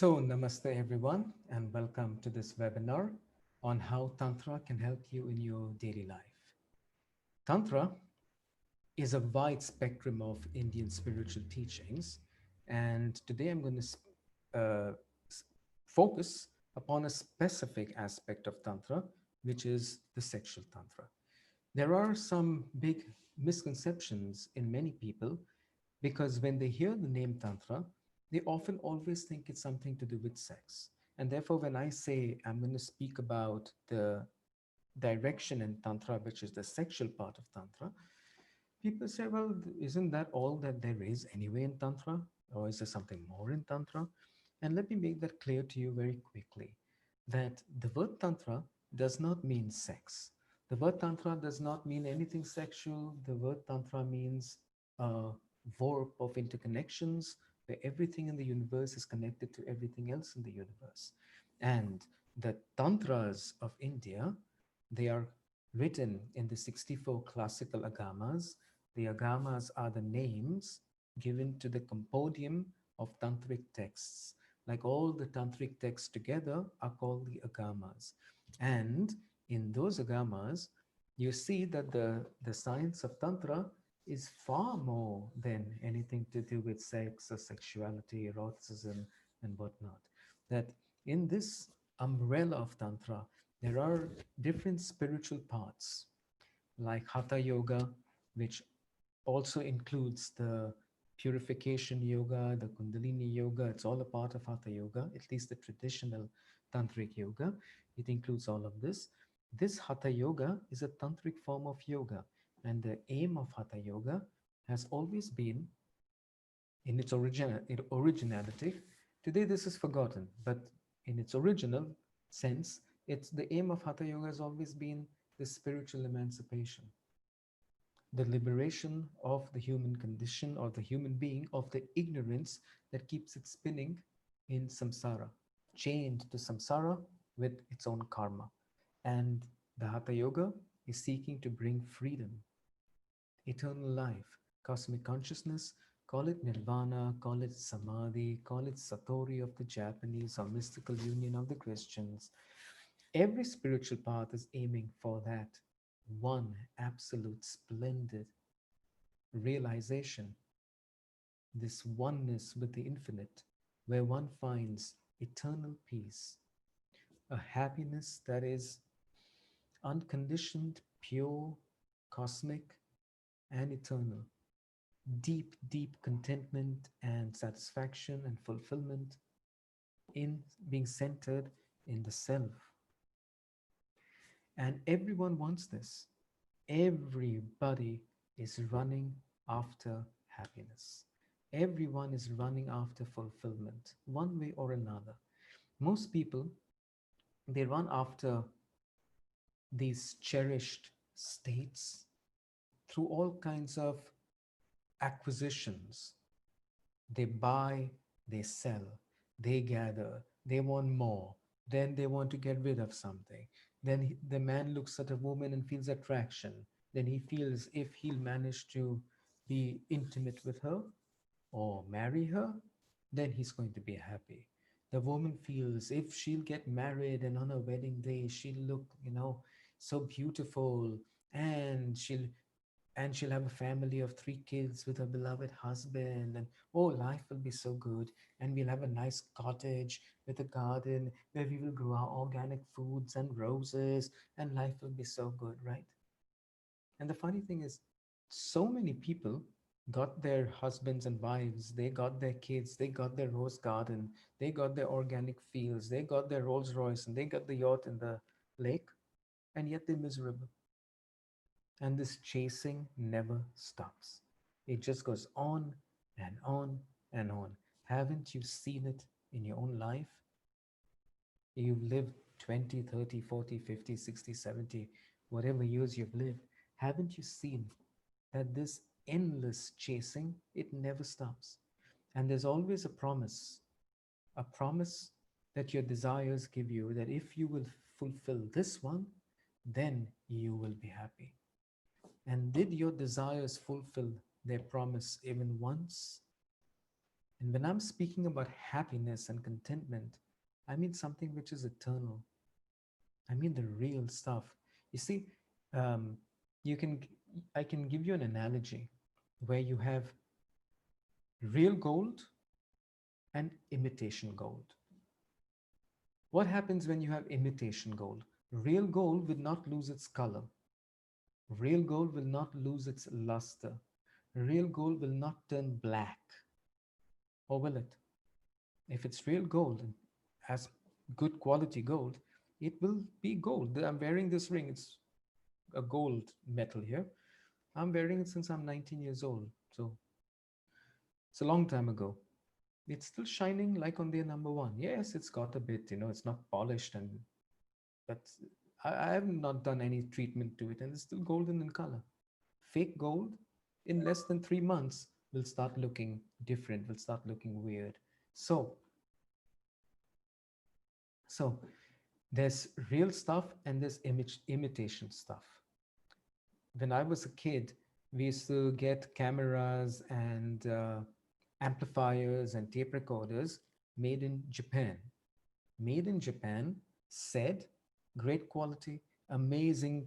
Namaste everyone, and welcome to this webinar on how Tantra can help you in your daily life. Tantra is a wide spectrum of Indian spiritual teachings, and today I'm going to focus upon a specific aspect of Tantra, which is the sexual Tantra. There are some big misconceptions in many people because when they hear the name Tantra, they often always think it's something to do with sex. And therefore, when I say I'm going to speak about the direction in Tantra, which is the sexual part of Tantra, people say, well, isn't that all that there is anyway in Tantra? Or is there something more in Tantra? And let me make that clear to you very quickly that the word Tantra does not mean sex. The word Tantra does not mean anything sexual. The word Tantra means a warp of interconnections where everything in the universe is connected to everything else in the universe. And the Tantras of India, they are written in the 64 classical agamas. The agamas are the names given to the compendium of tantric texts. Like all the tantric texts together are called the agamas. And in those agamas, you see that the science of Tantra is far more than anything to do with sex or sexuality, eroticism, and whatnot. That in this umbrella of Tantra, there are different spiritual parts like Hatha Yoga, which also includes the purification yoga, the Kundalini yoga. It's all a part of Hatha Yoga, at least the traditional Tantric yoga. It includes all of this. This Hatha Yoga is a Tantric form of yoga. And the aim of Hatha Yoga has always been in its originality. Today, this is forgotten, but in its original sense, it's the aim of Hatha Yoga has always been the spiritual emancipation, the liberation of the human condition or the human being of the ignorance that keeps it spinning in samsara, chained to samsara with its own karma. And the Hatha Yoga is seeking to bring freedom, eternal life, cosmic consciousness, call it nirvana, call it samadhi, call it satori of the Japanese or mystical union of the Christians. Every spiritual path is aiming for that one absolute splendid realization, this oneness with the infinite, where one finds eternal peace, a happiness that is unconditioned, pure, cosmic, and eternal. Deep, deep contentment and satisfaction and fulfillment in being centered in the self. And everyone wants this. Everybody is running after happiness. Everyone is running after fulfillment, one way or another. Most people, they run after these cherished states through all kinds of acquisitions. They buy, they sell, they gather, they want more. Then they want to get rid of something. Then the man looks at a woman and feels attraction. Then he feels if he'll manage to be intimate with her or marry her, then he's going to be happy. The woman feels if she'll get married and on her wedding day she'll look, so beautiful, and she'll have a family of 3 kids with her beloved husband, and oh, life will be so good, and we'll have a nice cottage with a garden where we will grow our organic foods and roses, and life will be so good, right? And the funny thing is, so many people got their husbands and wives, they got their kids, they got their rose garden, they got their organic fields, they got their Rolls Royce, and they got the yacht in the lake, and yet they're miserable. And this chasing never stops. It just goes on and on and on. Haven't you seen it in your own life? You've lived 20, 30, 40, 50, 60, 70, whatever years you've lived. Haven't you seen that this endless chasing, it never stops? And there's always a promise that your desires give you that if you will fulfill this one, then you will be happy. And did your desires fulfill their promise even once? And when I'm speaking about happiness and contentment, I mean something which is eternal. I mean the real stuff. You see, um, you can I can give you an analogy where you have real gold and imitation gold. What happens when you have imitation gold? Real gold will not lose its color. Real gold will not lose its luster. Real gold will not turn black, or will it? If it's real gold and has good quality gold, it will be gold. I'm wearing this ring. It's a gold metal here. I'm wearing it since I'm 19 years old. So it's a long time ago. It's still shining like on their number one. Yes, it's got a bit, it's not polished, but I have not done any treatment to it, and it's still golden in color. Fake gold in less than 3 months will start looking different, will start looking weird. So, so there's real stuff and there's imitation stuff. When I was a kid, we used to get cameras and amplifiers and tape recorders made in Japan. Made in Japan, said, great quality, amazing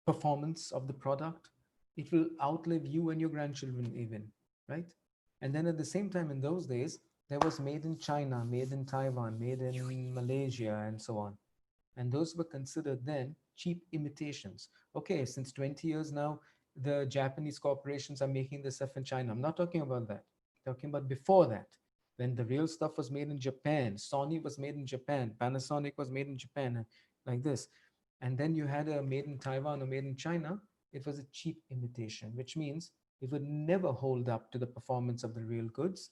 performance of the product. It will outlive you and your grandchildren, even, right? And then at the same time, in those days, there was made in China, made in Taiwan, made in Malaysia, and so on. And those were considered then cheap imitations. Okay, since 20 years now, the Japanese corporations are making this stuff in China. I'm not talking about that. I'm talking about before that, when the real stuff was made in Japan. Sony was made in Japan. Panasonic was made in Japan, like this. And then you had a made in Taiwan or made in China. It was a cheap imitation, which means it would never hold up to the performance of the real goods.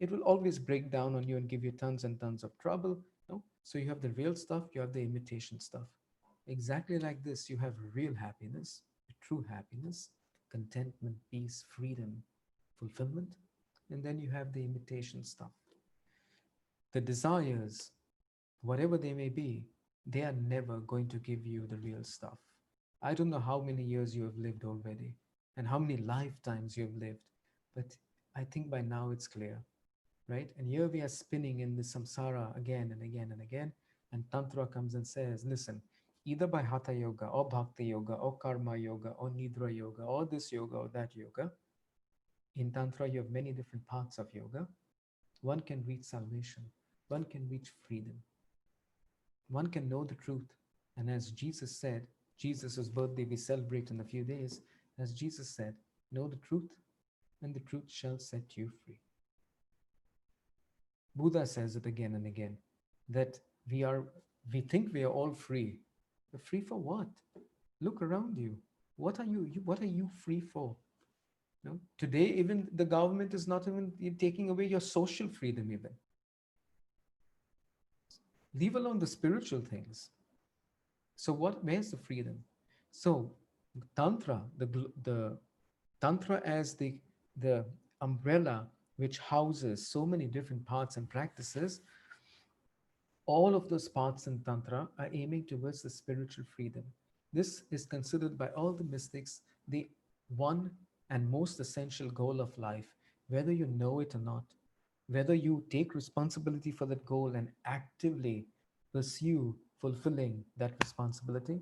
It will always break down on you and give you tons and tons of trouble. No? So you have the real stuff, you have the imitation stuff. Exactly like this, you have real happiness, true happiness, contentment, peace, freedom, fulfillment. And then you have the imitation stuff. The desires, whatever they may be, they are never going to give you the real stuff. I don't know how many years you have lived already and how many lifetimes you have lived, but I think by now it's clear, right? And here we are spinning in the samsara again and again and again. And Tantra comes and says, listen, either by Hatha Yoga or Bhakti Yoga or Karma Yoga or Nidra Yoga or this yoga or that yoga, in Tantra you have many different paths of yoga. One can reach salvation, one can reach freedom, one can know the truth. And as Jesus said, Jesus' birthday we celebrate in a few days, as Jesus said, know the truth, and the truth shall set you free. Buddha says it again and again that we think we are all free. But free for what? Look around you. What are you free for? No? Today, even the government is not even taking away your social freedom, even. Leave alone the spiritual things. So where's the freedom? So Tantra, the Tantra as the umbrella which houses so many different parts and practices, all of those paths in Tantra are aiming towards the spiritual freedom. This is considered by all the mystics the one and most essential goal of life, whether you know it or not, whether you take responsibility for that goal and actively pursue fulfilling that responsibility.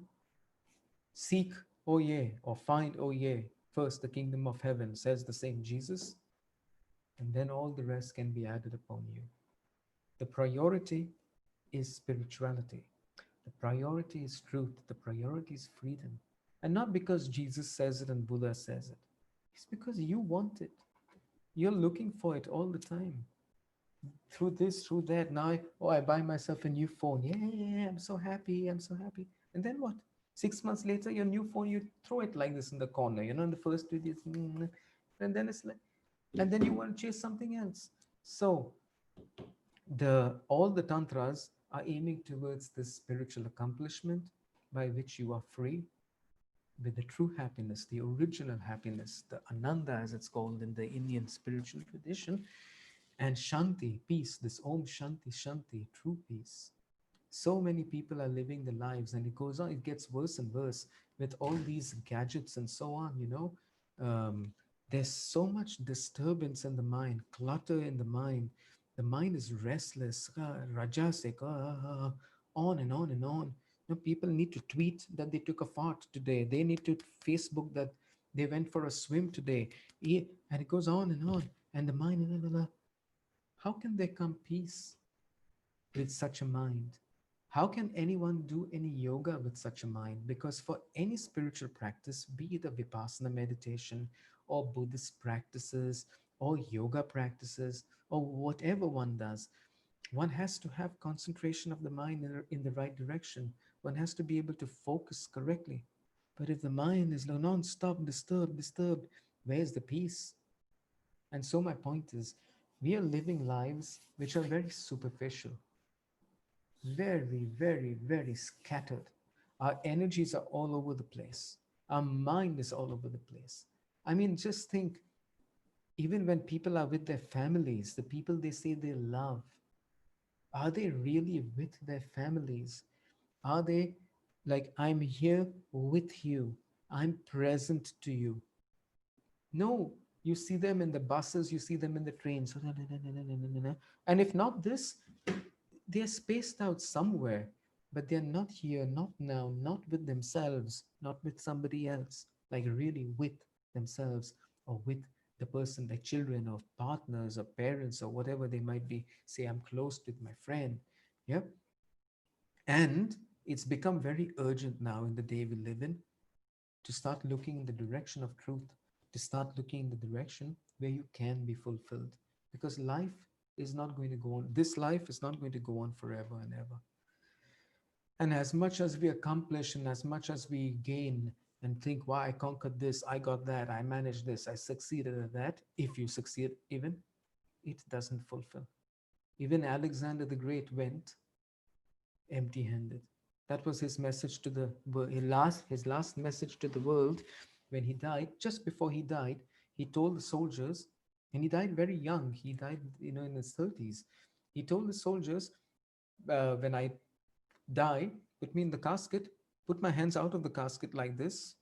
Seek, O ye, or find, O ye, first the kingdom of heaven, says the same Jesus, and then all the rest can be added upon you. The priority is spirituality. The priority is truth. The priority is freedom. And not because Jesus says it and Buddha says it. It's because you want it. You're looking for it all the time. Through this, through that. Now, I buy myself a new phone. Yeah, I'm so happy. I'm so happy. And then what? 6 months later, your new phone, you throw it like this in the corner. In the first video, and then it's like, and then you want to chase something else. So all the tantras are aiming towards this spiritual accomplishment by which you are free with the true happiness, the original happiness, the ananda as it's called in the Indian spiritual tradition, and shanti, peace, this om shanti shanti, true peace. So many people are living their lives, and it goes on, it gets worse and worse with all these gadgets and so on, There's so much disturbance in the mind, clutter in the mind. The mind is restless, rajasic, on and on and on. People need to tweet that they took a fart today. They need to Facebook that they went for a swim today. And it goes on and on. And the mind, how can there come peace with such a mind? How can anyone do any yoga with such a mind? Because for any spiritual practice, be it a Vipassana meditation or Buddhist practices or yoga practices or whatever one does, one has to have concentration of the mind in the right direction. One has to be able to focus correctly. But if the mind is non-stop disturbed, where's the peace? And so my point is, we are living lives which are very superficial, very scattered. Our energies are all over the place. Our mind is all over the place. I mean, just think, even when people are with their families, the people they say they love, are they really with their families? Are they like, I'm here with you, I'm present to you? No, you see them in the buses, you see them in the trains. And if not this, they're spaced out somewhere, but they're not here, not now, not with themselves, not with somebody else, like really with themselves or with the person, their children or partners or parents or whatever they might be. Say, I'm close with my friend. Yeah. And it's become very urgent now in the day we live in to start looking in the direction of truth, to start looking in the direction where you can be fulfilled. Because life is not going to go on. This life is not going to go on forever and ever. And as much as we accomplish and as much as we gain and think, wow, I conquered this, I got that, I managed this, I succeeded at that, if you succeed even, it doesn't fulfill. Even Alexander the Great went empty handed. That was his message to the world. His last message to the world when he died. Just before he died, he told the soldiers, and he died very young. He died, in his 30s. He told the soldiers, when I die, put me in the casket, put my hands out of the casket like this,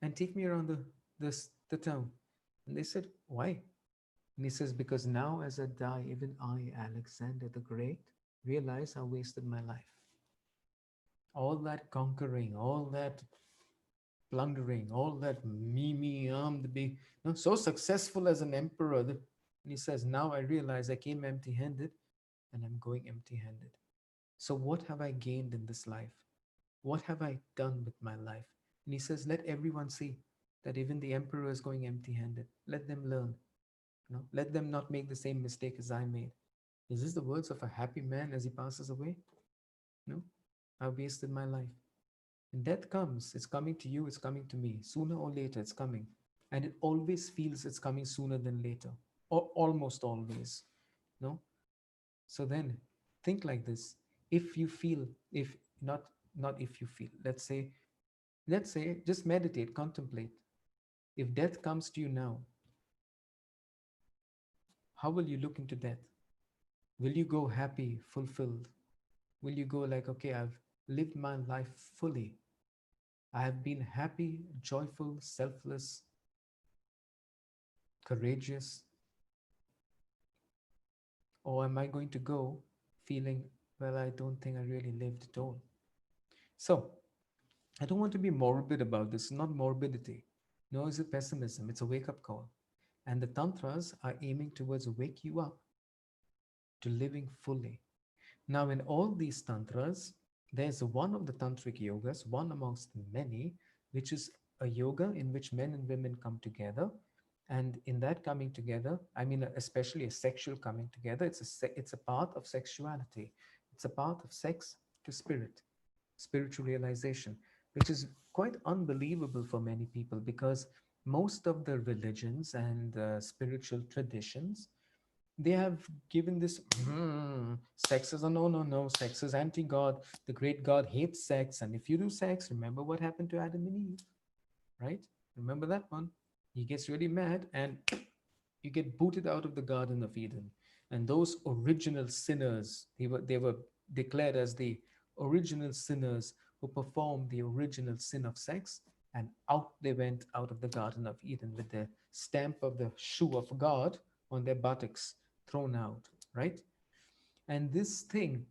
and take me around the town. And they said, why? And he says, because now as I die, even I, Alexander the Great, realize I wasted my life. All that conquering, all that plundering, all that me, I'm the big, so successful as an emperor. And he says, now I realize I came empty handed and I'm going empty handed. So, what have I gained in this life? What have I done with my life? And he says, let everyone see that even the emperor is going empty handed. Let them learn. Let them not make the same mistake as I made. Is this the words of a happy man as he passes away? No, I wasted my life. And death comes, it's coming to you, it's coming to me. Sooner or later, it's coming. And it always feels it's coming sooner than later, or almost always. No? So then think like this. If you feel, if not, not if you feel, let's say, just meditate, contemplate. If death comes to you now, how will you look into death? Will you go happy, fulfilled? Will you go like, okay, I've lived my life fully. I have been happy, joyful, selfless, courageous? Or am I going to go feeling, well, I don't think I really lived at all? So, I don't want to be morbid about this, not morbidity. No, it's a pessimism, it's a wake up call. And the tantras are aiming towards wake you up to living fully. Now, in all these tantras, there's one of the tantric yogas, one amongst many, which is a yoga in which men and women come together. And in that coming together, I mean, especially a sexual coming together, it's a path of sexuality. It's a path of sex to spirit, spiritual realization, which is quite unbelievable for many people because most of the religions and spiritual traditions, they have given this sex is a no, sex is anti-god, the great god hates sex, and if you do sex, remember what happened to Adam and Eve, right? Remember that one. He gets really mad and you get booted out of the Garden of Eden. And those original sinners, they were declared as the original sinners who performed the original sin of sex, And out they went out of the Garden of Eden with the stamp of the shoe of God on their buttocks, thrown out, right? And this thing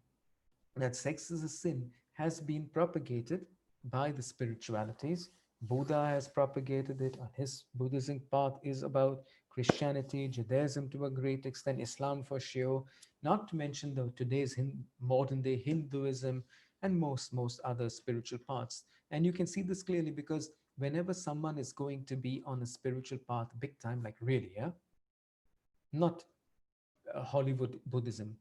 that sex is a sin has been propagated by the spiritualities. Buddha has propagated it, and his Buddhism path is about Christianity, Judaism to a great extent, Islam for sure, not to mention the today's modern day Hinduism and most other spiritual paths. And you can see this clearly because whenever someone is going to be on a spiritual path big time, like really, yeah, not Hollywood Buddhism,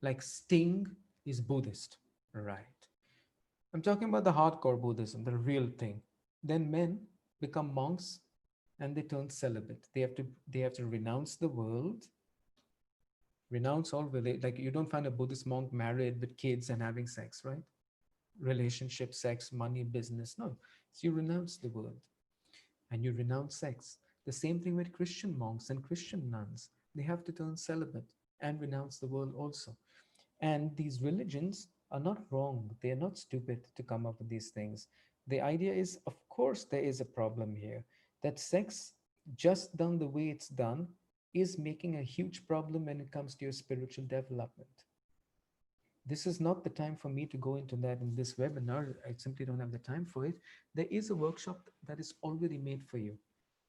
like Sting is Buddhist, right? I'm talking about the hardcore Buddhism, the real thing. Then men become monks and they turn celibate. They have to renounce the world, renounce all like you don't find a Buddhist monk married with kids and having sex, right? Relationship, sex, money, business. No. So you renounce the world and you renounce sex. The same thing with Christian monks and Christian nuns. They have to turn celibate and renounce the world also. And these religions are not wrong. They are not stupid to come up with these things. The idea is, of course, there is a problem here that sex, just done the way it's done, is making a huge problem when it comes to your spiritual development. This is not the time for me to go into that in this webinar. I simply don't have the time for it. There is a workshop that is already made for you,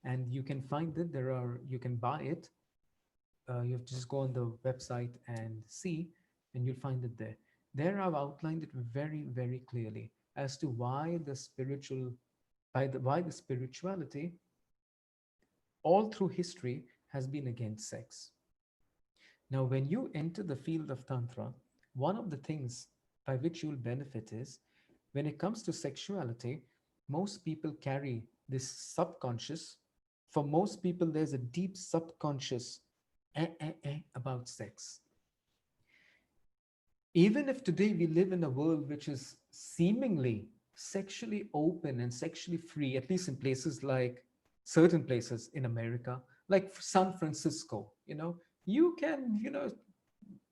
and you can find it. You can buy it. You have to just go on the website and see, and you'll find it there. There, I've outlined it very, very clearly as to why the spiritual, why the spirituality all through history has been against sex. Now, when you enter the field of Tantra, one of the things by which you'll benefit is when it comes to sexuality, most people carry this subconscious. For most people, there's a deep subconscious about sex. Even if today we live in a world which is seemingly sexually open and sexually free, at least in places like certain places in America, like San Francisco, you can,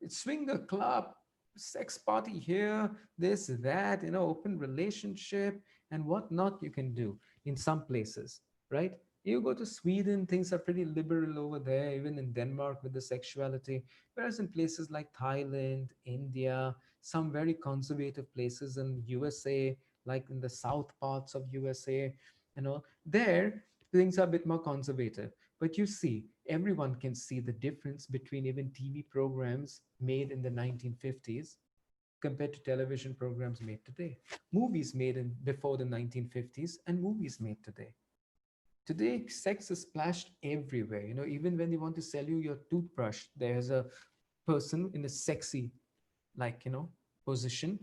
swing a club, sex party here, this, that, open relationship and whatnot you can do in some places, right? You go to Sweden, things are pretty liberal over there, even in Denmark with the sexuality. Whereas in places like Thailand, India, some very conservative places in USA, like in the south parts of USA, there things are a bit more conservative. But you see, everyone can see the difference between even TV programs made in the 1950s compared to television programs made today. Movies made in before the 1950s and movies made today. Today, sex is splashed everywhere. Even when they want to sell you your toothbrush, there's a person in a sexy, like, position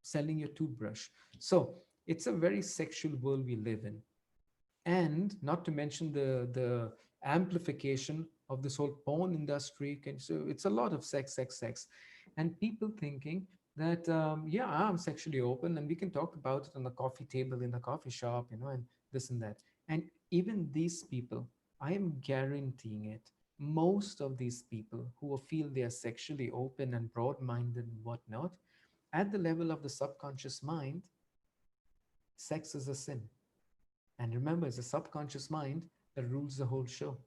selling your toothbrush. So it's a very sexual world we live in. And not to mention the amplification of this whole porn industry. So it's a lot of sex, and people thinking that yeah, I'm sexually open and we can talk about it on the coffee table in the coffee shop, and this and that. And even these people, I am guaranteeing it, most of these people who feel they are sexually open and broad-minded and whatnot, at the level of the subconscious mind, sex is a sin. And remember, it's the subconscious mind that rules the whole show.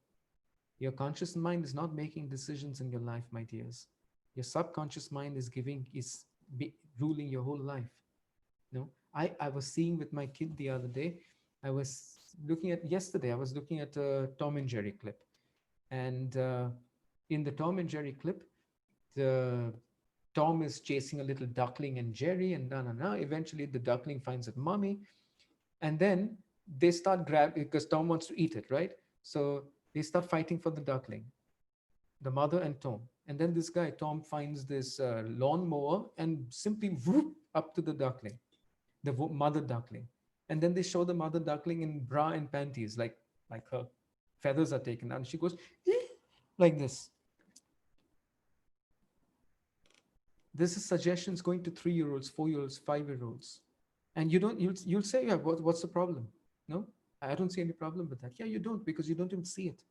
Your conscious mind is not making decisions in your life, my dears. Your subconscious mind is ruling your whole life. I was seeing with my kid the other day. I was yesterday. I was looking at a Tom and Jerry clip, and in the Tom and Jerry clip, the Tom is chasing a little duckling and Jerry, and no. Eventually, the duckling finds its mommy, and then they start grabbing because Tom wants to eat it, right? So they start fighting for the duckling, the mother and Tom. And then this guy, Tom, finds this lawnmower and simply whoop up to the duckling, the mother duckling. And then they show the mother duckling in bra and panties, like her feathers are taken out. And she goes, like this. This is suggestions going to 3-year-olds, 4-year-olds, 5-year-olds. And you'll say, yeah, what's the problem? No, I don't see any problem with that. Yeah, you don't, because you don't even see it,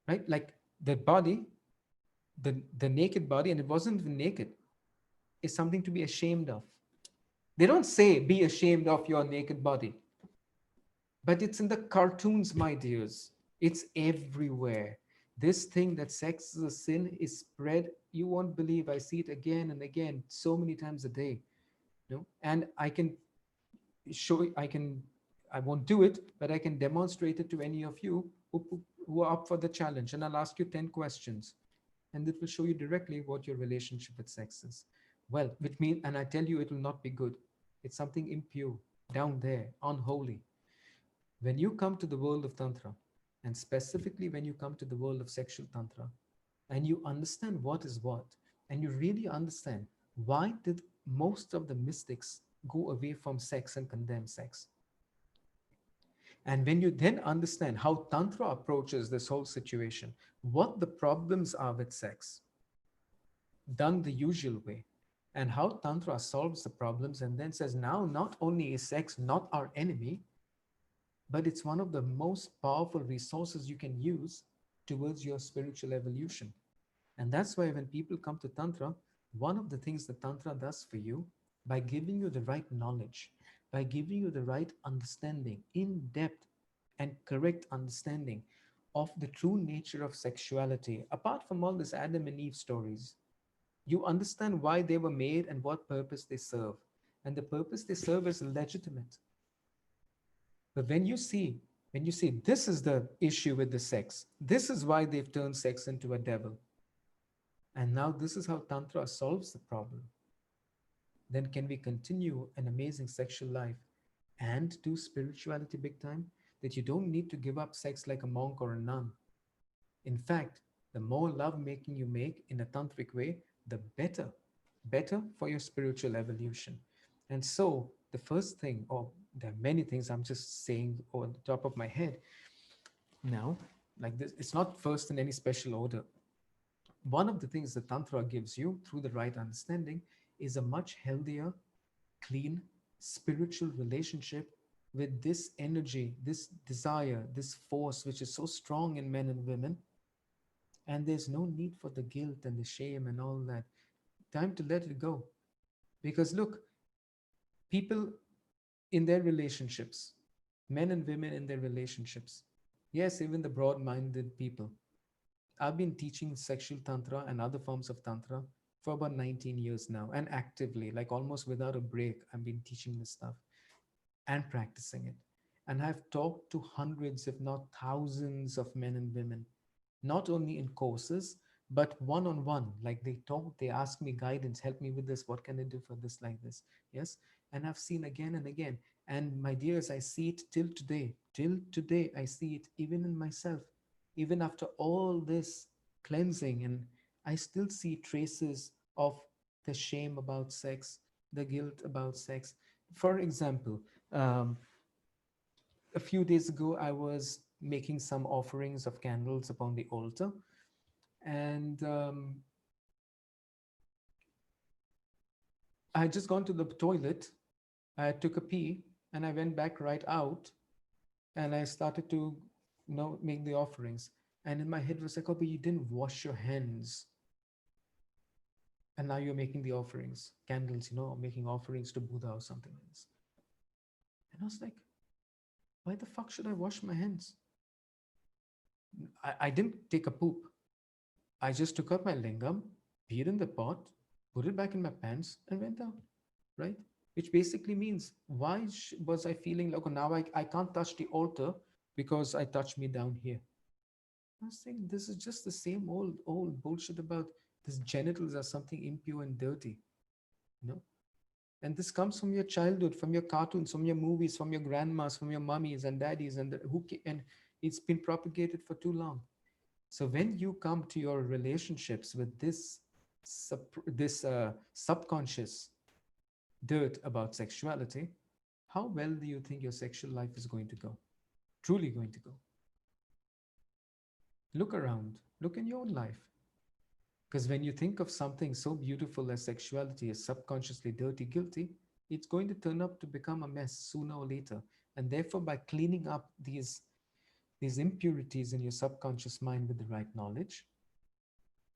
right? Like the body, the naked body, and it wasn't even naked, is something to be ashamed of. They don't say be ashamed of your naked body, but it's in the cartoons, my dears. It's everywhere. This thing that sex is a sin is spread. You won't believe. I see it again and again, so many times a day. And I can show. I won't do it, but I can demonstrate it to any of you who are up for the challenge. And I'll ask you 10 questions, and it will show you directly what your relationship with sex is. Well, which means, and I tell you, it will not be good. It's something impure, down there, unholy. When you come to the world of Tantra, and specifically when you come to the world of sexual Tantra, and you understand what is what, and you really understand why did most of the mystics go away from sex and condemn sex. And when you then understand how Tantra approaches this whole situation, what the problems are with sex, done the usual way, and how Tantra solves the problems and then says, now not only is sex not our enemy, but it's one of the most powerful resources you can use towards your spiritual evolution. And that's why when people come to Tantra, one of the things that Tantra does for you, by giving you the right knowledge, by giving you the right understanding, in depth and correct understanding of the true nature of sexuality, apart from all this Adam and Eve stories, you understand why they were made and what purpose they serve. And the purpose they serve is legitimate. But when you see this is the issue with the sex, this is why they've turned sex into a devil, and now this is how Tantra solves the problem, then can we continue an amazing sexual life and do spirituality big time? That you don't need to give up sex like a monk or a nun. In fact, the more love making you make in a tantric way, the better for your spiritual evolution. And so, the first thing, or there are many things I'm just saying on the top of my head now, like this, it's not first in any special order. One of the things that Tantra gives you through the right understanding is a much healthier, clean, spiritual relationship with this energy, this desire, this force, which is so strong in men and women. And there's no need for the guilt and the shame and all that. Time to let it go. Because look, people in their relationships, men and women in their relationships, yes, even the broad minded people. I've been teaching sexual tantra and other forms of tantra for about 19 years now, and actively, like almost without a break, I've been teaching this stuff and practicing it. And I've talked to hundreds, if not thousands, of men and women, not only in courses, but one on one. Like they talk, they ask me guidance, help me with this, what can I do for this, like this? Yes. And I've seen again and again. And my dears, I see it till today. Till today, I see it even in myself. Even after all this cleansing, and I still see traces of the shame about sex, the guilt about sex. For example, um, a few days ago, I was making some offerings of candles upon the altar, and I had just gone to the toilet. I took a pee, and I went back right out, and I started to, make the offerings. And in my head was like, oh, but you didn't wash your hands, and now you're making the offerings, candles, making offerings to Buddha or something like this. And I was like, why the fuck should I wash my hands? I didn't take a poop. I just took out my lingam, peed in the pot, put it back in my pants, and went out, right? Which basically means, why was I feeling like, oh, now I can't touch the altar because I touched me down here? I was saying, this is just the same old bullshit about these genitals are something impure and dirty, you know? And this comes from your childhood, from your cartoons, from your movies, from your grandmas, from your mummies and daddies, and it's been propagated for too long. So when you come to your relationships with this subconscious dirt about sexuality, how well do you think your sexual life is going to go? Truly going to go? Look around. Look in your own life. Because when you think of something so beautiful as sexuality as subconsciously dirty, guilty, it's going to turn up to become a mess sooner or later. And therefore, by cleaning up these impurities in your subconscious mind with the right knowledge,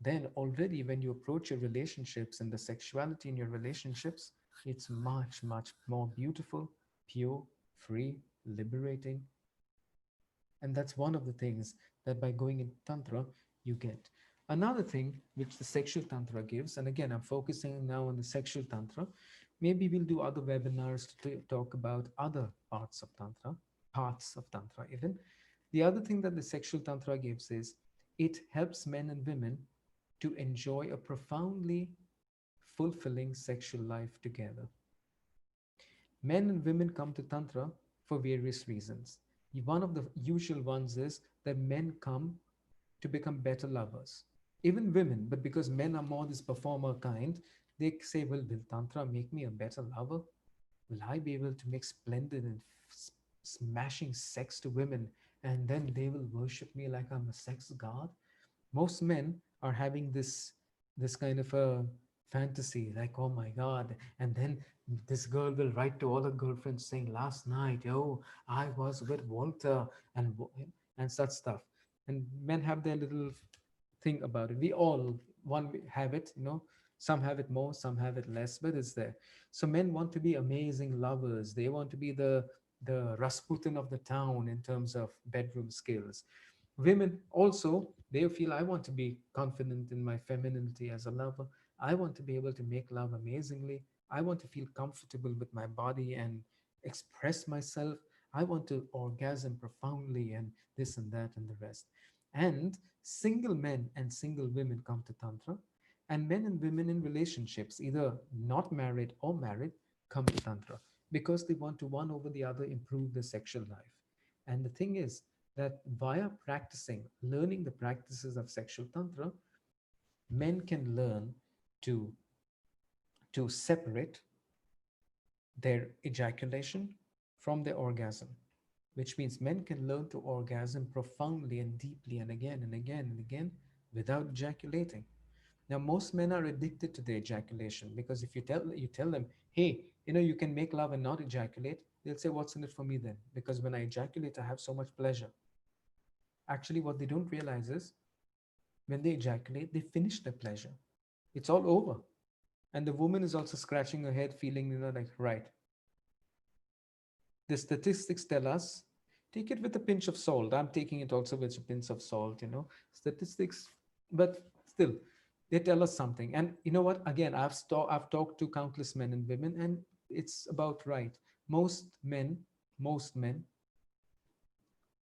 then already when you approach your relationships and the sexuality in your relationships, It's much, much more beautiful, pure, free, liberating. And that's one of the things that by going in Tantra, you get. Another thing which the sexual Tantra gives, and again, I'm focusing now on the sexual Tantra. Maybe we'll do other webinars to talk about other parts of Tantra even. The other thing that the sexual Tantra gives is it helps men and women to enjoy a profoundly fulfilling sexual life together. Men and women come to Tantra for various reasons. One of the usual ones is that men come to become better lovers. Even women, but because men are more this performer kind, they say, well, will Tantra make me a better lover? Will I be able to make splendid and smashing sex to women and then they will worship me like I'm a sex god? Most men are having this kind of a fantasy like, oh my god, and then this girl will write to all her girlfriends saying, last night, oh, I was with Walter, and and such stuff. And men have their little thing about it. We all one have it, some have it more, some have it less, but it's there. So men want to be amazing lovers. They want to be the Rasputin of the town in terms of bedroom skills. Women also, they feel, I want to be confident in my femininity as a lover. I want to be able to make love amazingly. I want to feel comfortable with my body and express myself. I want to orgasm profoundly and this and that and the rest. And single men and single women come to Tantra, and men and women in relationships, either not married or married, come to Tantra because they want to one over the other improve their sexual life. And the thing is that via practicing, learning the practices of sexual Tantra, men can learn to, to separate their ejaculation from their orgasm, which means men can learn to orgasm profoundly and deeply and again and again and again without ejaculating. Now, most men are addicted to the ejaculation because if you tell them, hey, you can make love and not ejaculate, they'll say, what's in it for me then? Because when I ejaculate, I have so much pleasure. Actually, what they don't realize is when they ejaculate, they finish their pleasure. It's all over. And the woman is also scratching her head, feeling, like, right. The statistics tell us, take it with a pinch of salt. I'm taking it also with a pinch of salt. Statistics, but still, they tell us something. And you know what? Again, I've talked to countless men and women, and it's about right. Most men,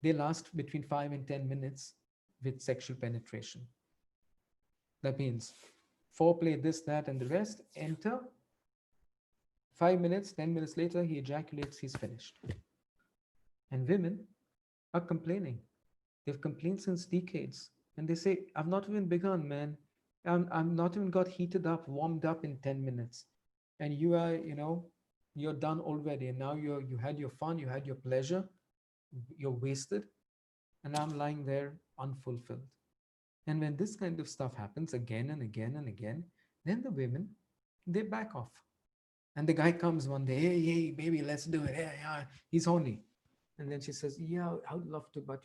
they last between 5 and 10 minutes with sexual penetration. That means foreplay, this, that, and the rest. Enter. 5 minutes, 10 minutes later, he ejaculates, he's finished. And women are complaining. They've complained since decades. And they say, I've not even begun, man. I'm not even got heated up, warmed up in 10 minutes. And you are, you're done already. And now you had your fun, you had your pleasure, you're wasted. And I'm lying there unfulfilled. And when this kind of stuff happens again and again and again, then the women, they back off. And the guy comes one day, hey, hey, baby, let's do it. Hey, yeah, he's horny. And then she says, yeah, I would love to, but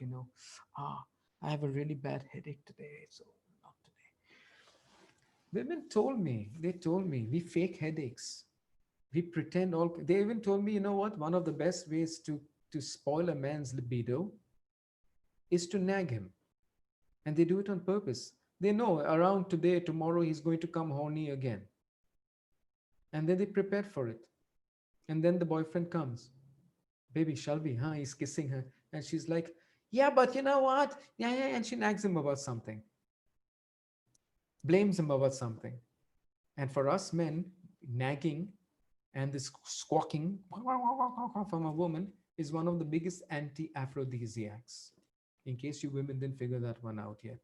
ah, I have a really bad headache today, so not today. Women they told me, we fake headaches. We pretend all, they even told me, you know what? One of the best ways to spoil a man's libido is to nag him. And they do it on purpose. They know around today, tomorrow, he's going to come horny again. And then they prepare for it. And then the boyfriend comes. Baby, shall we? Huh? He's kissing her. And she's like, yeah, but you know what? Yeah, yeah. And she nags him about something, blames him about something. And for us men, nagging and this squawking from a woman is one of the biggest anti aphrodisiacs. In case you women didn't figure that one out yet.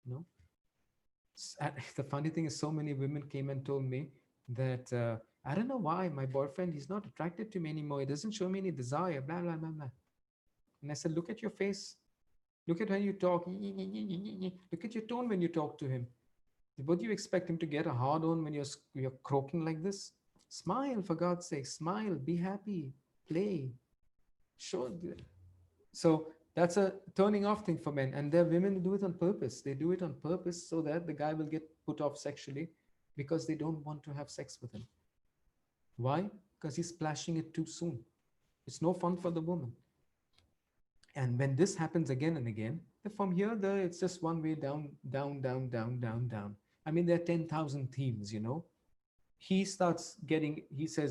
No? The funny thing is, so many women came and told me that I don't know why my boyfriend, he's not attracted to me anymore. He doesn't show me any desire, blah, blah, blah, blah. And I said, look at your face. Look at when you talk. Look at your tone when you talk to him. What do you expect him to get a hard on when you're croaking like this? Smile, for God's sake. Smile. Be happy. Play. Show. So that's a turning off thing for men. And their women do it on purpose. They do it on purpose so that the guy will get put off sexually because they don't want to have sex with him. Why? Because he's splashing it too soon. It's no fun for the woman. And when this happens again and again, from here, it's just one way down, down, down, down, down, down. I mean, there are 10,000 themes, you know. He says,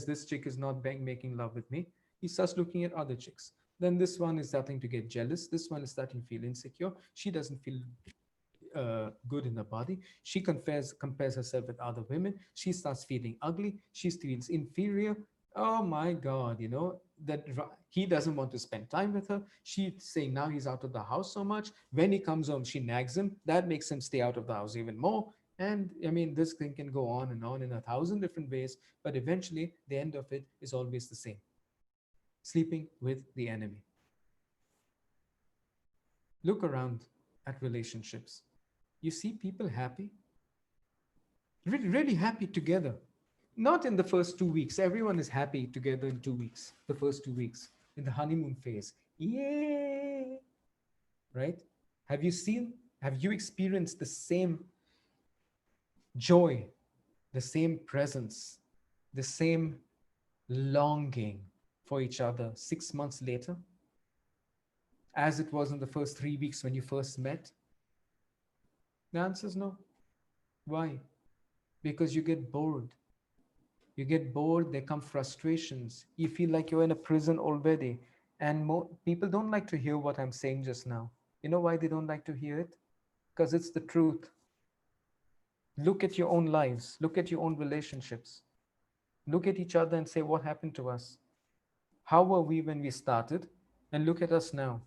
this chick is not making love with me. He starts looking at other chicks. Then this one is starting to get jealous. This one is starting to feel insecure. She doesn't feel good in her body. She compares herself with other women. She starts feeling ugly. She feels inferior. Oh my God, you know, he doesn't want to spend time with her. She's saying now he's out of the house so much. When he comes home, she nags him. That makes him stay out of the house even more. And I mean, this thing can go on and on in 1,000 different ways, but eventually the end of it is always the same: sleeping with the enemy. Look around at relationships. You see people happy, really, really happy together. Not in the first 2 weeks. Everyone is happy together in 2 weeks, the first 2 weeks, in the honeymoon phase. Yay! Right? Have you seen, have you experienced the same joy, the same presence, the same longing for each other 6 months later as it was in the first 3 weeks when you first met? The answer is no. Why? Because you get bored. You get bored, there come frustrations. You feel like you're in a prison already. And people don't like to hear what I'm saying just now. You know why they don't like to hear it? Because it's the truth. Look at your own lives, look at your own relationships, look at each other and say, what happened to us? How were we when we started? And look at us now.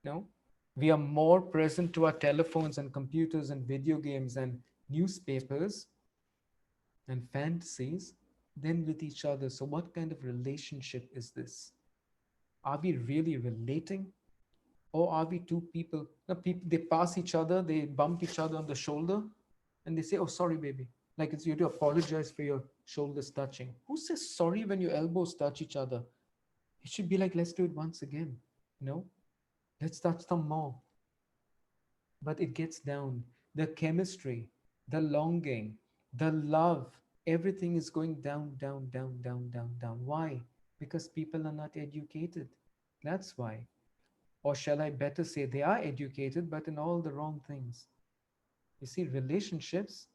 No? We are more present to our telephones and computers and video games and newspapers and fantasies than with each other. So, what kind of relationship is this? Are we really relating? Or are we two people? No, people they pass each other, they bump each other on the shoulder, and they say, "Oh, sorry, baby." Like it's you to apologize for your shoulders touching. Who says sorry when your elbows touch each other? It should be like, let's do it once again. No, let's touch some more. But it gets down. The chemistry, the longing, the love, everything is going down, down, down, down, down, down. Why? Because people are not educated. That's why. Or shall I better say, they are educated, but in all the wrong things. You see, relationships,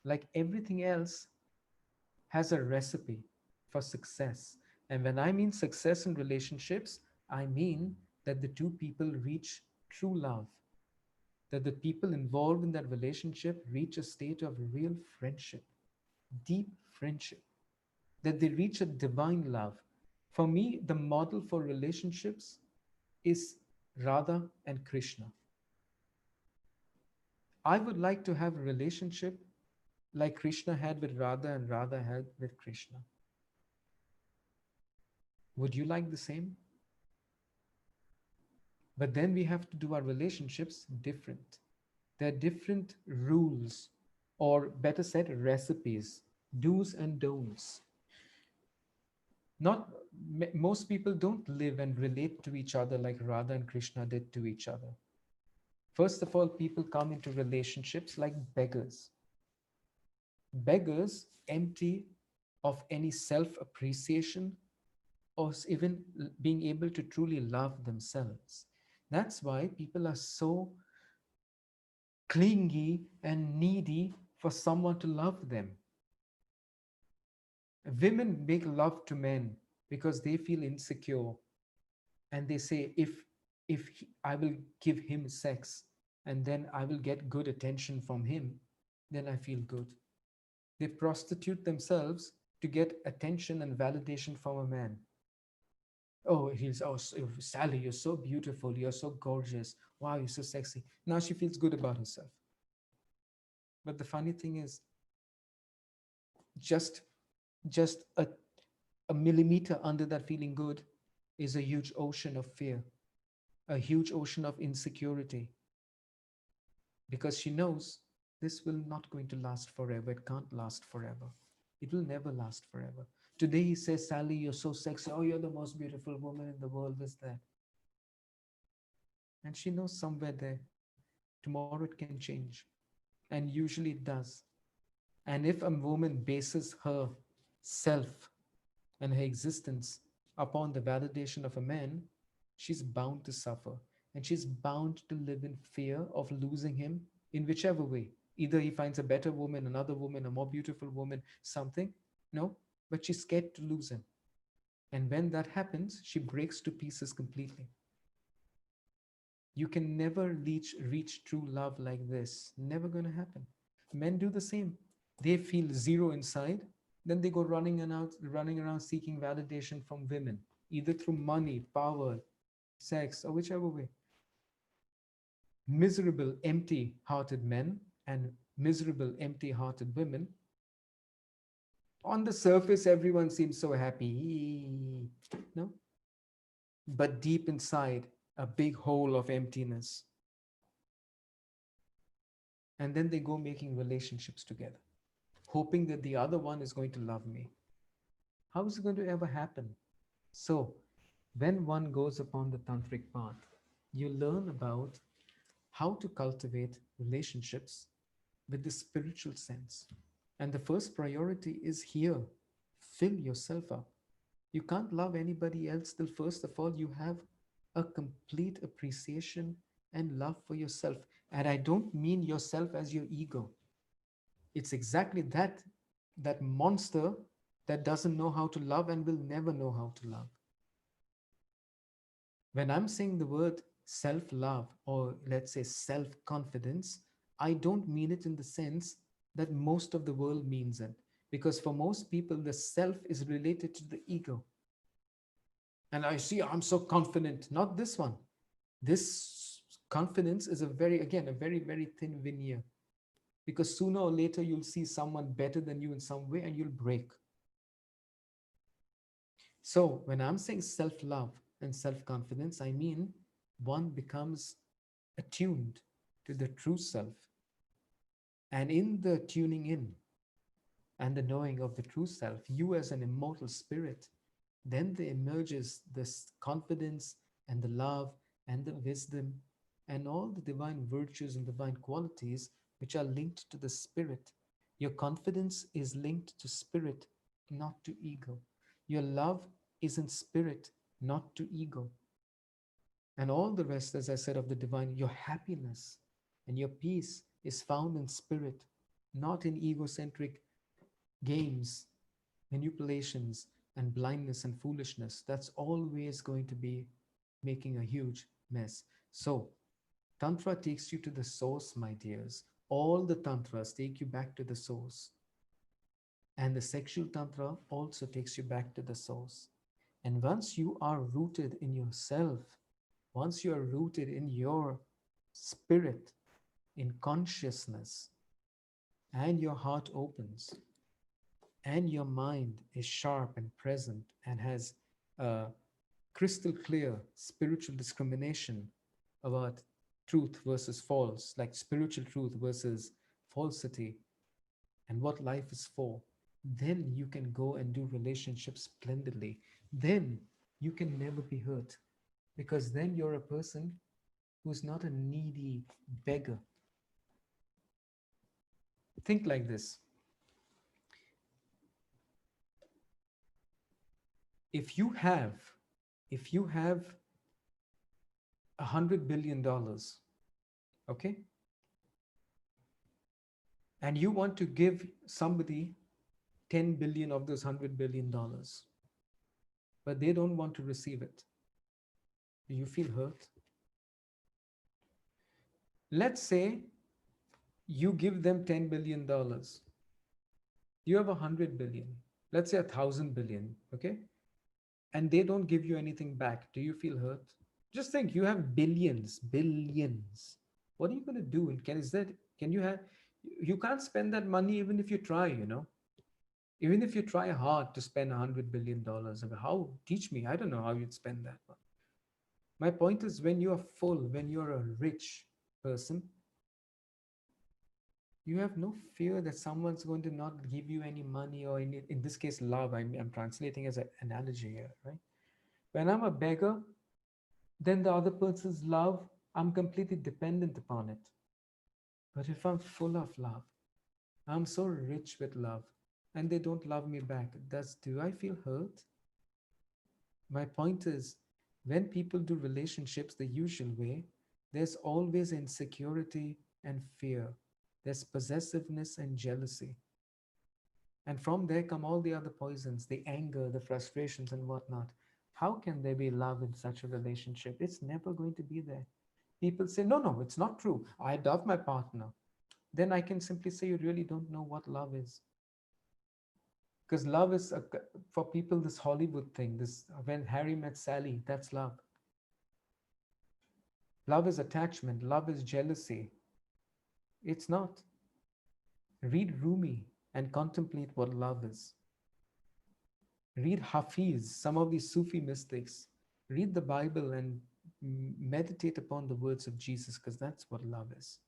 like everything else, has a recipe for success. And when I mean success in relationships, I mean that the two people reach true love, that the people involved in that relationship reach a state of real friendship, deep friendship, that they reach a divine love. For me, the model for relationships is Radha and Krishna. I would like to have a relationship like Krishna had with Radha and Radha had with Krishna. Would you like the same? But then we have to do our relationships different. There are different rules, or better said, recipes, do's and don'ts. Not Most people don't live and relate to each other like Radha and Krishna did to each other. First of all, people come into relationships like beggars. Beggars empty of any self appreciation or even being able to truly love themselves. That's why people are so clingy and needy for someone to love them. Women make love to men because they feel insecure, and they say, I will give him sex and then I will get good attention from him, then I feel good. They prostitute themselves to get attention and validation from a man. Oh, Sally, you're so beautiful, you're so gorgeous, wow, you're so sexy. Now she feels good about herself. But the funny thing is, just just a millimeter under that feeling good is a huge ocean of fear, a huge ocean of insecurity, because she knows this will not going to last forever. It can't last forever. It will never last forever. Today he says, Sally, you're so sexy. Oh, you're the most beautiful woman in the world, this, that. And she knows somewhere there, tomorrow it can change. And usually it does. And if a woman bases her self and her existence upon the validation of a man, she's bound to suffer. And she's bound to live in fear of losing him in whichever way. Either he finds a better woman, another woman, a more beautiful woman, something. No, but she's scared to lose him. And when that happens, she breaks to pieces completely. You can never reach true love like this. Never going to happen. Men do the same. They feel zero inside, then they go running around seeking validation from women, either through money, power, sex, or whichever way. Miserable, empty-hearted men and miserable, empty-hearted women. On the surface, everyone seems so happy, no? But deep inside, a big hole of emptiness. And then they go making relationships together, hoping that the other one is going to love me. How is it going to ever happen? So, when one goes upon the tantric path, you learn about how to cultivate relationships with the spiritual sense. And the first priority is here: fill yourself up. You can't love anybody else till, first of all, you have a complete appreciation and love for yourself. And I don't mean yourself as your ego. It's exactly that monster that doesn't know how to love and will never know how to love. When I'm saying the word self love, or let's say self confidence, I don't mean it in the sense that most of the world means it. Because for most people, the self is related to the ego. And I see, I'm so confident. Not this one. This confidence is again, a very, very thin veneer. Because sooner or later, you'll see someone better than you in some way and you'll break. So when I'm saying self love and self confidence, I mean one becomes attuned to the true self. And in the tuning in and the knowing of the true self, you as an immortal spirit, then there emerges this confidence and the love and the wisdom and all the divine virtues and divine qualities which are linked to the spirit. Your confidence is linked to spirit, not to ego. Your love is in spirit, not to ego. And all the rest, as I said, of the divine, your happiness and your peace is found in spirit, not in egocentric games, manipulations, and blindness and foolishness. That's always going to be making a huge mess. So, Tantra takes you to the source, my dears. All the Tantras take you back to the source. And the sexual Tantra also takes you back to the source. And once you are rooted in yourself, once you are rooted in your spirit, in consciousness, and your heart opens, and your mind is sharp and present and has a crystal clear spiritual discrimination about truth versus false, like spiritual truth versus falsity, and what life is for, then you can go and do relationships splendidly. Then you can never be hurt, because then you're a person who's not a needy beggar. Think like this: if you have if you have $100 billion, okay, and you want to give somebody 10 billion of those $100 billion, but they don't want to receive it, do you feel hurt? Let's say you give them $10 billion, you have 100 billion, let's say 1,000 billion, okay, and they don't give you anything back, do you feel hurt? Just think, you have billions. What are you going to do? And can you have, you can't spend that money even if you try, even if you try hard to spend $100 billion. How? Teach me. I don't know how you'd spend that one. My point is, when you are full, when you're a rich person, you have no fear that someone's going to not give you any money, or in this case, love. I'm translating as an analogy here, right? When I'm a beggar, then the other person's love, I'm completely dependent upon it. But if I'm full of love, I'm so rich with love, and they don't love me back. Do I feel hurt? My point is, when people do relationships the usual way, there's always insecurity and fear. There's possessiveness and jealousy. And from there come all the other poisons, the anger, the frustrations, and whatnot. How can there be love in such a relationship? It's never going to be there. People say, no, no, it's not true. I love my partner. Then I can simply say, you really don't know what love is. Because love is, for people, this Hollywood thing, this when Harry met Sally, that's love. Love is attachment, love is jealousy. It's not. Read Rumi and contemplate what love is. Read Hafiz, some of these Sufi mystics. Read the Bible and meditate upon the words of Jesus, because that's what love is.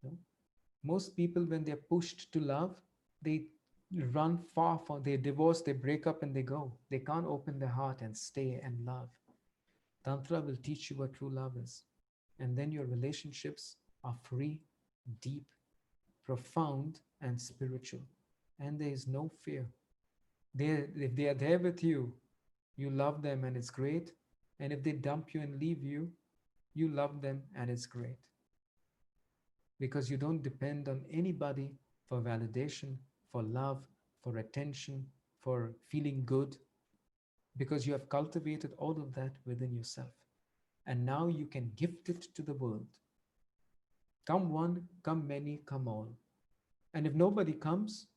You know? Most people, when they're pushed to love, they run far from, they divorce, they break up, and they go. They can't open their heart and stay and love. Tantra will teach you what true love is. And then your relationships are free, deep, profound, and spiritual. And there is no fear. If they are there with you, you love them and it's great. And if they dump you and leave you, you love them and it's great. Because you don't depend on anybody for validation, for love, for attention, for feeling good, because you have cultivated all of that within yourself. And now you can gift it to the world. Come one, come many, come all. And if nobody comes,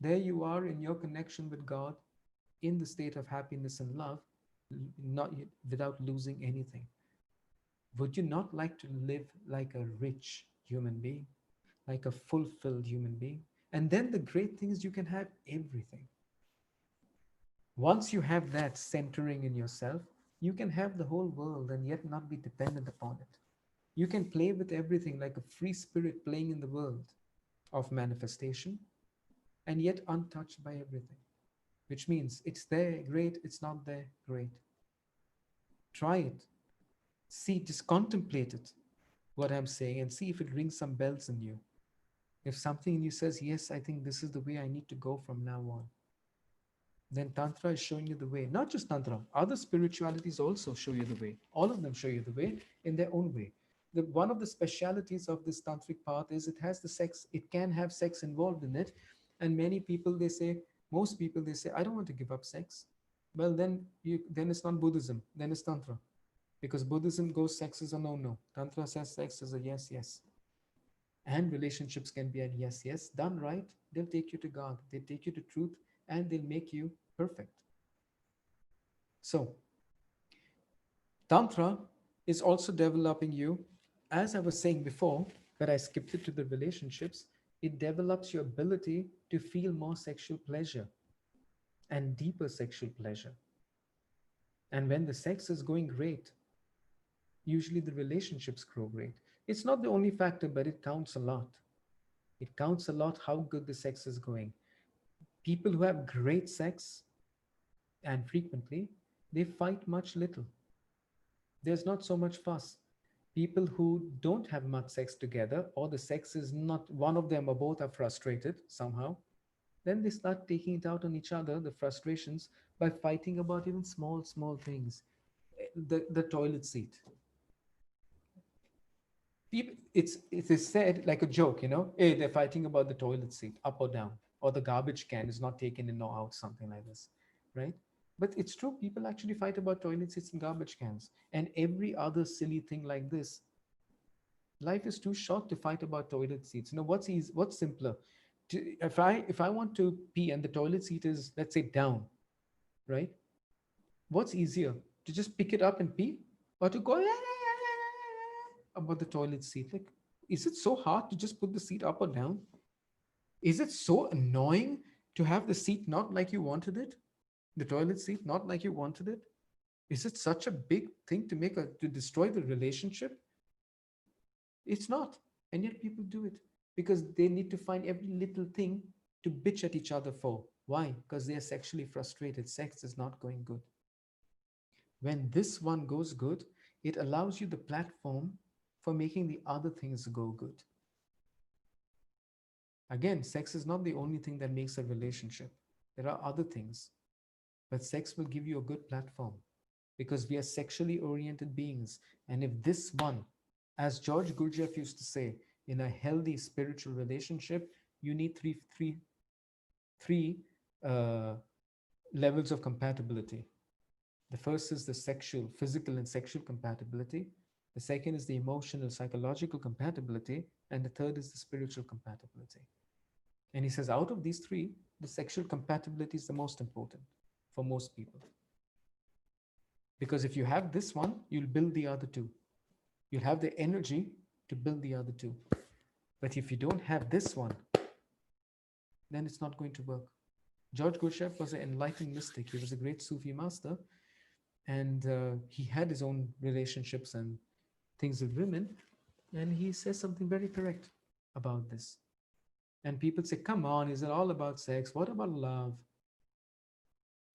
there you are in your connection with God, in the state of happiness and love, not without losing anything. Would you not like to live like a rich human being, like a fulfilled human being? And then the great thing is you can have everything. Once you have that centering in yourself, you can have the whole world and yet not be dependent upon it. You can play with everything like a free spirit playing in the world of manifestation and yet untouched by everything, which means it's there, great, it's not there, great. Try it. See, just contemplate it, what I'm saying, and see if it rings some bells in you. If something in you says, yes, I think this is the way I need to go from now on, then Tantra is showing you the way. Not just Tantra, other spiritualities also show you the way. All of them show you the way in their own way. One of the specialities of this tantric path is it has the sex, it can have sex involved in it. And many people, they say, most people, they say, I don't want to give up sex. Well, then it's not Buddhism, then it's Tantra. Because Buddhism goes sex is a no-no. Tantra says sex is a yes, yes. And relationships can be a yes, yes. Done right, they'll take you to God. They take you to truth and they'll make you perfect. So, Tantra is also developing you, as I was saying before, but I skipped it to the relationships. It develops your ability to feel more sexual pleasure and deeper sexual pleasure. And when the sex is going great, usually the relationships grow great. It's not the only factor, but it counts a lot. It counts a lot how good the sex is going. People who have great sex and frequently, they fight much little. There's not so much fuss. People who don't have much sex together, or the sex is not one of them or both are frustrated somehow, then they start taking it out on each other, the frustrations, by fighting about even small, small things. The toilet seat. People, it is said like a joke, hey, they're fighting about the toilet seat, up or down, or the garbage can is not taken in or out, something like this, right? But it's true, people actually fight about toilet seats and garbage cans and every other silly thing like this. Life is too short to fight about toilet seats. What's easy, what's simpler? If I want to pee and the toilet seat is, let's say, down, right? What's easier, to just pick it up and pee, or to go about the toilet seat? Like, is it so hard to just put the seat up or down? Is it so annoying to have the seat not like you wanted it? The toilet seat not like you wanted it? Is it such a big thing to destroy the relationship? It's not. And yet people do it because they need to find every little thing to bitch at each other for. Why? Because they are sexually frustrated. Sex is not going good. When this one goes good, it allows you the platform for making the other things go good. Again, sex is not the only thing that makes a relationship. There are other things, but sex will give you a good platform because we are sexually oriented beings. And if this one, as George Gurdjieff used to say, in a healthy spiritual relationship, you need three uh, levels of compatibility. The first is the sexual, physical, and sexual compatibility. The second is the emotional, psychological compatibility. And the third is the spiritual compatibility. And he says, out of these three, the sexual compatibility is the most important for most people. Because if you have this one, you'll build the other two. You'll have the energy to build the other two. But if you don't have this one, then it's not going to work. George Gurdjieff was an enlightened mystic. He was a great Sufi master, and he had his own relationships and things with women. And he says something very correct about this. And people say, come on, is it all about sex? What about love?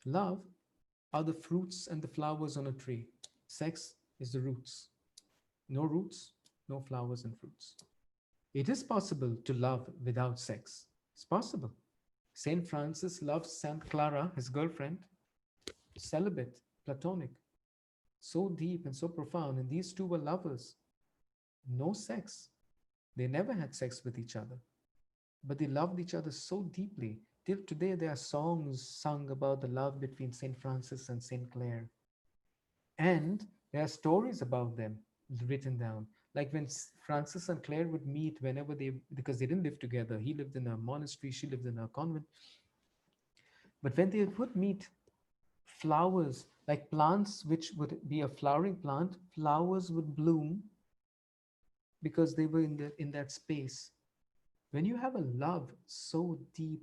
Love are the fruits and the flowers on a tree. Sex is the roots. No roots, no flowers and fruits. It is possible to love without sex. It's possible. Saint Francis loved Saint Clara, his girlfriend, celibate, platonic, so deep and so profound. And these two were lovers. No sex. They never had sex with each other, but they loved each other so deeply. Till today, there are songs sung about the love between Saint Francis and Saint Clare. And there are stories about them written down. Like when Francis and Clare would meet whenever they, because they didn't live together. He lived in a monastery, she lived in a convent. But when they would meet, flowers, like plants which would be a flowering plant, flowers would bloom because they were in that space. When you have a love so deep,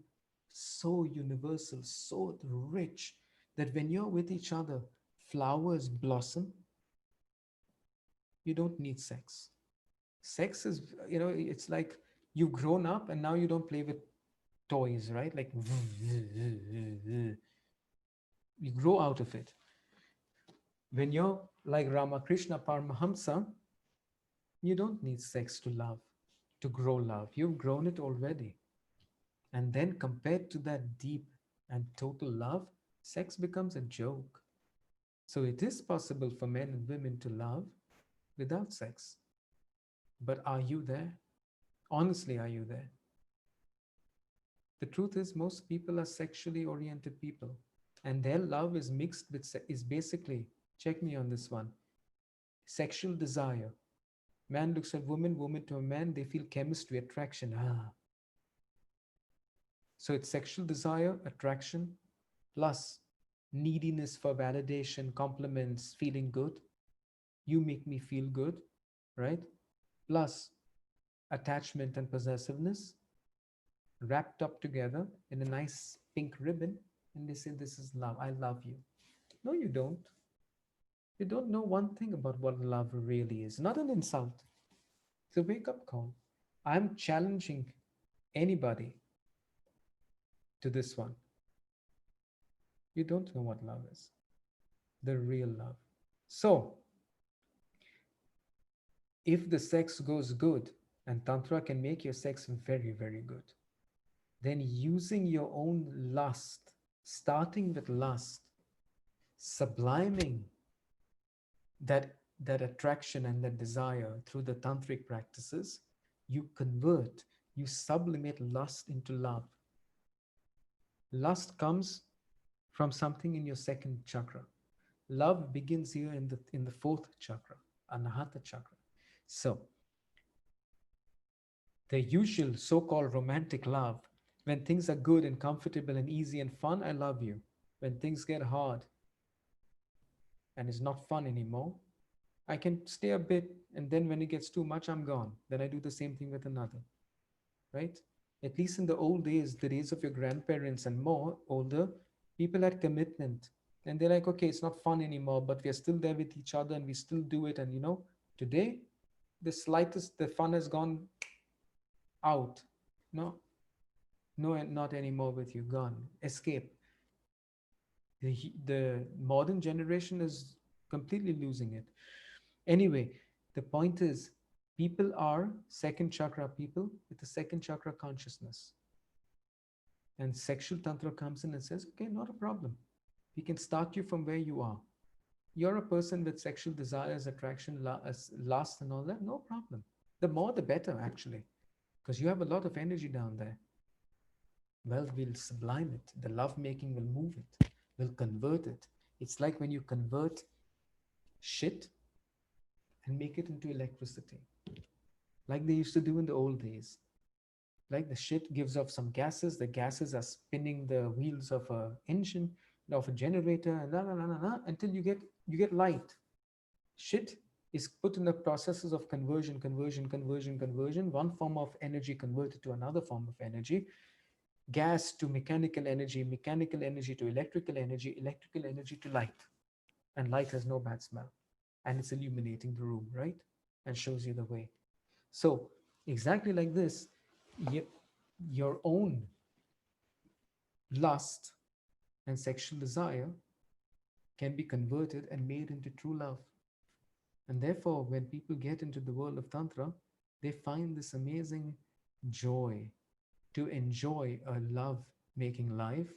so universal, so rich, that when you're with each other, flowers blossom, you don't need sex. Sex is, it's like you've grown up and now you don't play with toys, right? Like you grow out of it. When you're like Ramakrishna Paramahamsa, you don't need sex to love, to grow love. You've grown it already. And then compared to that deep and total love, sex becomes a joke. So it is possible for men and women to love without sex. But are you there? Honestly, are you there? The truth is, most people are sexually oriented people, and their love is mixed with, is basically, check me on this one, sexual desire. Man looks at woman, woman to a man, they feel chemistry, attraction. So it's sexual desire, attraction, plus neediness for validation, compliments, feeling good. You make me feel good, right? Plus attachment and possessiveness wrapped up together in a nice pink ribbon. And they say, this is love. I love you. No, you don't. You don't know one thing about what love really is. Not an insult. It's a wake up call. I'm challenging anybody to this one. You don't know what love is, the real love. So, if the sex goes good, and Tantra can make your sex very, very good, then using your own lust, starting with lust, subliming that attraction and that desire through the tantric practices, you convert, you sublimate lust into love. Lust comes from something in your second chakra. Love begins here in the fourth chakra, anahata chakra. So the usual so-called romantic love, when things are good and comfortable and easy and fun, I love you. When things get hard and it's not fun anymore, I can stay a bit, and then when it gets too much, I'm gone. Then I do the same thing with another, right? At least in the old days, the days of your grandparents and more older, people had commitment. And they're like, okay, it's not fun anymore, but we're still there with each other and we still do it. And today, the fun has gone out. No, no, not anymore with you, gone. Escape. The modern generation is completely losing it. Anyway, the point is, People are second chakra people with the second chakra consciousness. And sexual tantra comes in and says, okay, not a problem. We can start you from where you are. You're a person with sexual desires, attraction, lust, and all that. No problem. The more, the better, actually, because you have a lot of energy down there. Well, we'll sublime it. The love making will move it, will convert it. It's like when you convert shit and make it into electricity, like they used to do in the old days. Like the shit gives off some gases, the gases are spinning the wheels of a engine, of a generator, and until you get light. Shit is put in the processes of conversion, one form of energy converted to another form of energy, gas to mechanical energy to electrical energy to light. And light has no bad smell. And it's illuminating the room, right? And shows you the way. So, exactly like this, your own lust and sexual desire can be converted and made into true love. And therefore, when people get into the world of Tantra, they find this amazing joy to enjoy a love making life,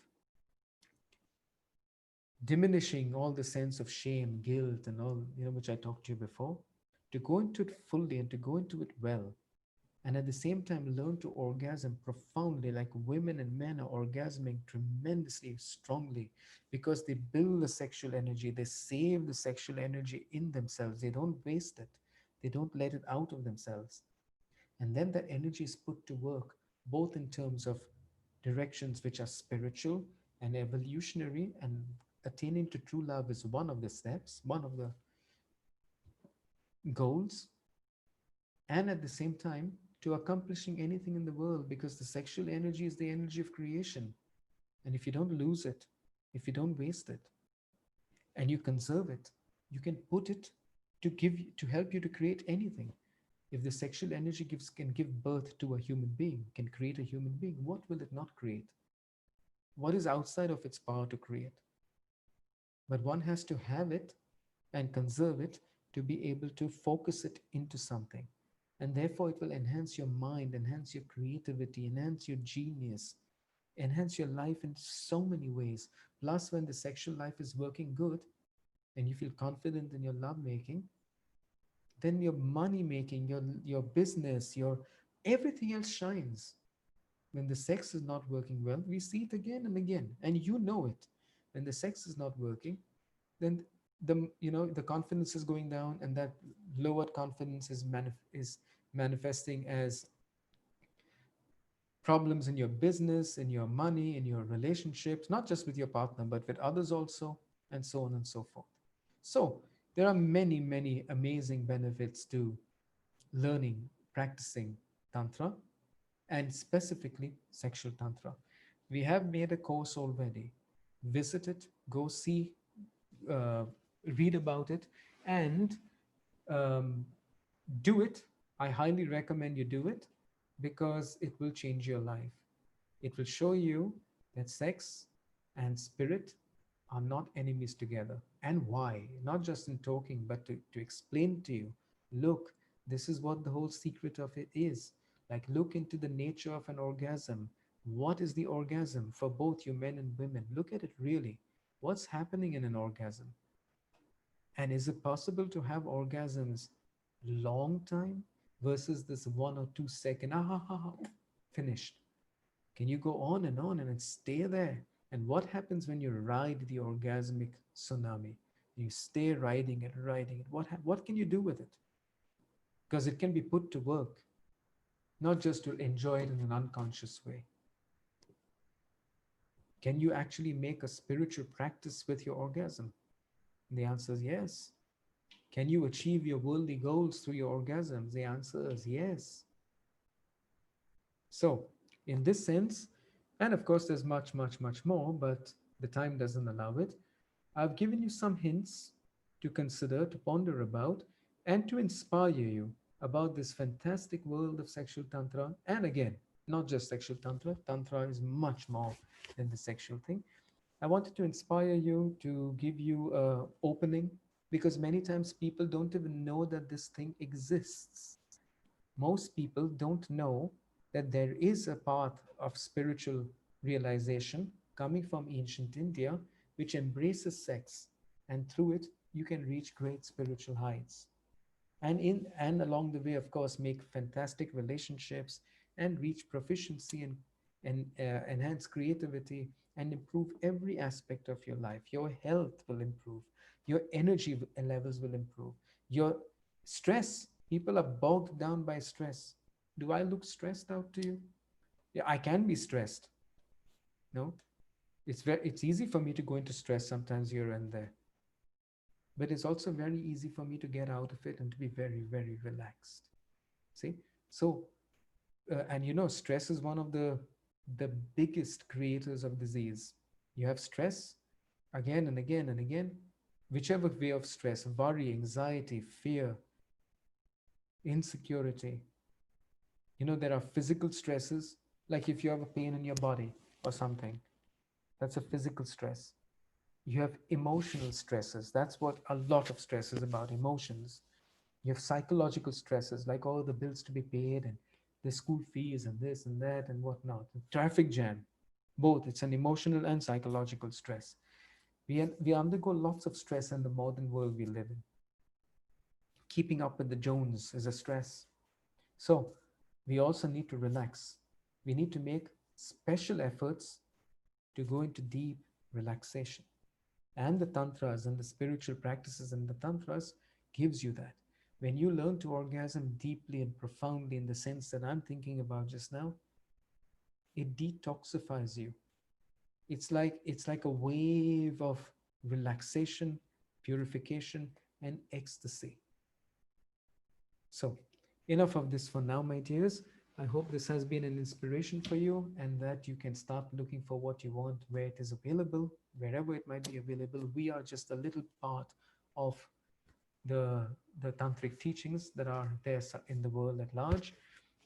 diminishing all the sense of shame, guilt, and all, which I talked to you before, to go into it fully and to go into it well. And at the same time, learn to orgasm profoundly, like women and men are orgasming tremendously strongly because they build the sexual energy, they save the sexual energy in themselves, they don't waste it, they don't let it out of themselves. And then that energy is put to work, both in terms of directions which are spiritual and evolutionary, and attaining to true love is one of the steps, one of the goals, and at the same time, to accomplishing anything in the world, because the sexual energy is the energy of creation. And if you don't lose it, if you don't waste it, and you conserve it, you can put it to help you to create anything. If the sexual energy can give birth to a human being, can create a human being, what will it not create? What is outside of its power to create? But one has to have it and conserve it to be able to focus it into something. And therefore, it will enhance your mind, enhance your creativity, enhance your genius, enhance your life in so many ways. Plus, when the sexual life is working good and you feel confident in your love making, then your money making, your business, your everything else shines. When the sex is not working well, we see it again and again, and you know it. When the sex is not working, then the confidence is going down, and that lowered confidence is manifesting as problems in your business, in your money, in your relationships, not just with your partner, but with others also, and so on and so forth. So there are many, many amazing benefits to learning, practicing Tantra, and specifically sexual Tantra. We have made a course already. Visit it, go see, uh, read about it, and um, do it. I highly recommend you do it because it will change your life. It will show you that sex and spirit are not enemies together. And why? Not just in talking, but to explain to you, look, this is what the whole secret of it is. Like, look into the nature of an orgasm. What is the orgasm for both you men and women? Look at it really. What's happening in an orgasm? And is it possible to have orgasms long time versus this 1 or 2 second, finished? Can you go on and stay there? And what happens when you ride the orgasmic tsunami? You stay riding it. What can you do with it? Because it can be put to work, not just to enjoy it in an unconscious way. Can you actually make a spiritual practice with your orgasm? And the answer is yes. Can you achieve your worldly goals through your orgasms? The answer is yes. So, in this sense, and of course, there's much, much, much more, but the time doesn't allow it. I've given you some hints to consider, to ponder about, and to inspire you about this fantastic world of sexual tantra. And again, not just sexual tantra, tantra is much more than the sexual thing. I wanted to inspire you, to give you a opening, because many times people don't even know that this thing exists. Most people don't know that there is a path of spiritual realization coming from ancient India which embraces sex, and through it, you can reach great spiritual heights. And along the way, of course, make fantastic relationships and reach proficiency and enhance creativity and improve every aspect of your life. Your health will improve, your energy levels will improve, your stress. People are bogged down by stress. Do I look stressed out to you? Yeah, I can be stressed. No, it's easy for me to go into stress sometimes here and there, but it's also very easy for me to get out of it and to be very, very relaxed. See, so and stress is one of the biggest creators of disease. You have stress again and again and again, whichever way of stress, worry, anxiety, fear, insecurity. There are physical stresses, like if you have a pain in your body or something, that's a physical stress. You have emotional stresses. That's what a lot of stress is about, emotions. You have psychological stresses like all the bills to be paid and the school fees and this and that and whatnot. The traffic jam, both. It's an emotional and psychological stress. We undergo lots of stress in the modern world we live in. Keeping up with the Jones is a stress. So we also need to relax. We need to make special efforts to go into deep relaxation. And the tantras and the spiritual practices in the tantras gives you that. When you learn to orgasm deeply and profoundly in the sense that I'm thinking about just now, it detoxifies you. It's like a wave of relaxation, purification, and ecstasy. So, enough of this for now, my dears. I hope this has been an inspiration for you and that you can start looking for what you want where it is available, wherever it might be available. We are just a little part of the, the tantric teachings that are there in the world at large.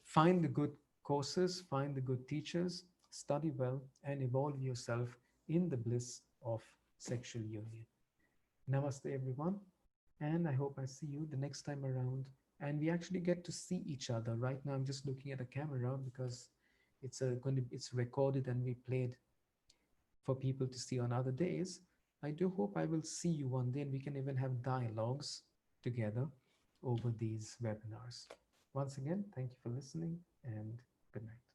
Find the good courses, find the good teachers, study well, and evolve yourself in the bliss of sexual union. Namaste, everyone. And I hope I see you the next time around. And we actually get to see each other. Right now, I'm just looking at a camera because it's recorded and we played for people to see on other days. I do hope I will see you one day and we can even have dialogues together over these webinars. Once again, thank you for listening and good night.